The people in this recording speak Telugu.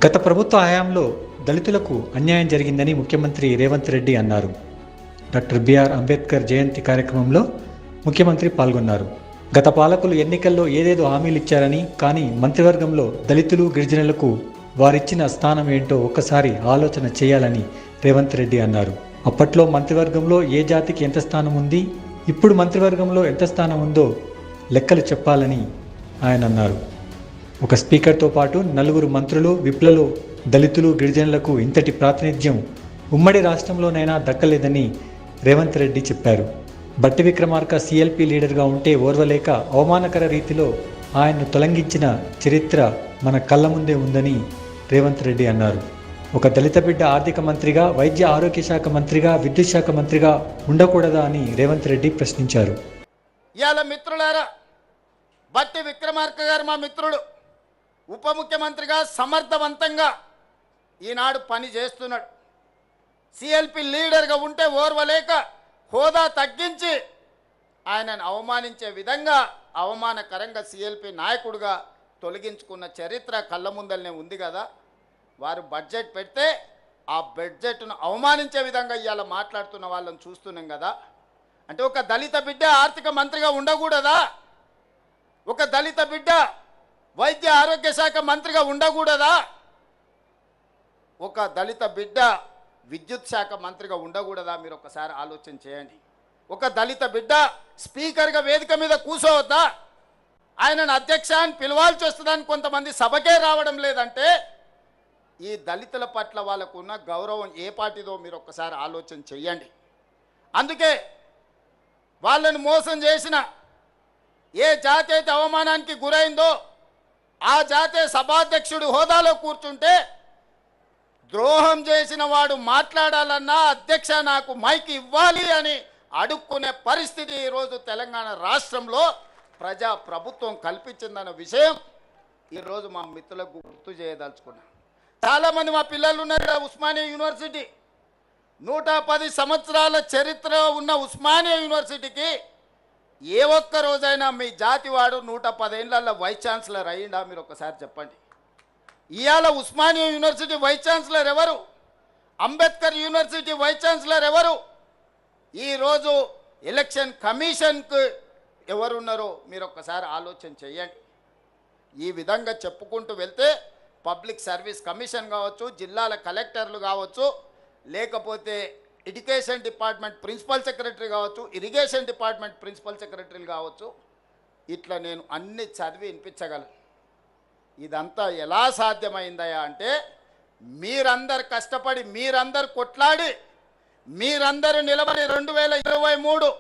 గత ప్రభుత్వ హయాంలో దళితులకు అన్యాయం జరిగిందని ముఖ్యమంత్రి రేవంత్ రెడ్డి అన్నారు. డాక్టర్ బిఆర్ అంబేద్కర్ జయంతి కార్యక్రమంలో ముఖ్యమంత్రి పాల్గొన్నారు. గత పాలకులు ఎన్నికల్లో ఏదేదో హామీలు ఇచ్చారని, కానీ మంత్రివర్గంలో దళితులు, గిరిజనులకు వారిచ్చిన స్థానం ఏంటో ఒక్కసారి ఆలోచన చేయాలని రేవంత్ రెడ్డి అన్నారు. అప్పట్లో మంత్రివర్గంలో ఏ జాతికి ఎంత స్థానం ఉంది, ఇప్పుడు మంత్రివర్గంలో ఎంత స్థానం ఉందో లెక్కలు చెప్పాలని ఆయన అన్నారు. ఒక స్పీకర్తో పాటు 4 మంత్రులు, విప్లలో దళితులు, గిరిజనులకు ఇంతటి ప్రాతినిధ్యం ఉమ్మడి రాష్ట్రంలోనైనా దక్కలేదని రేవంత్ రెడ్డి చెప్పారు. బట్టి విక్రమార్క సిఎల్పి లీడర్గా ఉంటే ఓర్వలేక అవమానకర రీతిలో ఆయన్ను తొలగించిన చరిత్ర మన కళ్ళ ముందే ఉందని రేవంత్ రెడ్డి అన్నారు. ఒక దళిత బిడ్డ ఆర్థిక మంత్రిగా, వైద్య ఆరోగ్య శాఖ మంత్రిగా, విద్యుత్ శాఖ మంత్రిగా ఉండకూడదా అని రేవంత్ రెడ్డి ప్రశ్నించారు. ఇవాళ మిత్రులారా, బట్టి విక్రమార్క గారు మా మిత్రుడు, ఉప ముఖ్యమంత్రిగా సమర్థవంతంగా ఈనాడు పని చేస్తున్నాడు. సిఎల్పి లీడర్గా ఉంటే ఓర్వలేక హోదా తగ్గించి ఆయనను అవమానించే విధంగా అవమానకరంగా సిఎల్పి నాయకుడిగా తొలగించుకున్న చరిత్ర కళ్ళ ముందలనే ఉంది కదా. వారు బడ్జెట్ పెడితే ఆ బడ్జెట్ను అవమానించే విధంగా ఇవాళ మాట్లాడుతున్న వాళ్ళని చూస్తున్నాం కదా. అంటే ఒక దళిత బిడ్డ ఆర్థిక మంత్రిగా ఉండకూడదా? ఒక దళిత బిడ్డ వైద్య ఆరోగ్య శాఖ మంత్రిగా ఉండకూడదా? ఒక దళిత బిడ్డ విద్యుత్ శాఖ మంత్రిగా ఉండకూడదా? మీరు ఒకసారి ఆలోచన చేయండి. ఒక దళిత బిడ్డ స్పీకర్గా వేదిక మీద కూర్చోవద్దా? ఆయనను అధ్యక్ష అని పిలవాల్సి వస్తుందని కొంతమంది సభకే రావడం లేదంటే ఈ దళితుల పట్ల వాళ్ళకు ఉన్న గౌరవం ఏ పార్టీదో మీరు ఒక్కసారి ఆలోచన చెయ్యండి. అందుకే వాళ్ళని మోసం చేసిన ఏ జాతి అయితే అవమానానికి గురైందో ఆ జాతే సభాధ్యక్షుడు హోదాలో కూర్చుంటే ద్రోహం చేసిన వాడు మాట్లాడాలన్నా అధ్యక్ష నాకు మైక్ ఇవ్వాలి అని అడుక్కునే పరిస్థితి ఈరోజు తెలంగాణ రాష్ట్రంలో ప్రజా ప్రభుత్వం కల్పించిందన్న విషయం ఈరోజు మా మిత్రులకు గుర్తు చేయదలుచుకున్నా. చాలామంది మా పిల్లలు ఉన్నారు ఉస్మానియా యూనివర్సిటీ, 110 సంవత్సరాల చరిత్ర ఉన్న ఉస్మానియా యూనివర్సిటీకి ఏ ఒక్క రోజైనా మీ జాతి వాడు 110 ఏళ్లలో వైస్ ఛాన్సలర్ అయ్యిందా? మీరు ఒకసారి చెప్పండి. ఇవాళ ఉస్మానియా యూనివర్సిటీ వైస్ ఛాన్సలర్ ఎవరు? అంబేద్కర్ యూనివర్సిటీ వైస్ ఛాన్సలర్ ఎవరు? ఈరోజు ఎలక్షన్ కమిషన్కు ఎవరున్నారో మీరు ఒక్కసారి ఆలోచన చేయండి. ఈ విధంగా చెప్పుకుంటూ వెళ్తే పబ్లిక్ సర్వీస్ కమిషన్ కావచ్చు, జిల్లాల కలెక్టర్లు కావచ్చు, లేకపోతే ఎడ్యుకేషన్ డిపార్ట్మెంట్ ప్రిన్సిపల్ సెక్రటరీ కావచ్చు, ఇరిగేషన్ డిపార్ట్మెంట్ ప్రిన్సిపల్ సెక్రటరీలు కావచ్చు, ఇట్లా నేను అన్ని చదివి వినిపించగలను. ఇదంతా ఎలా సాధ్యమైందయా అంటే మీరందరు కష్టపడి, మీరందరు కొట్లాడి, మీరందరూ నిలబడి 2023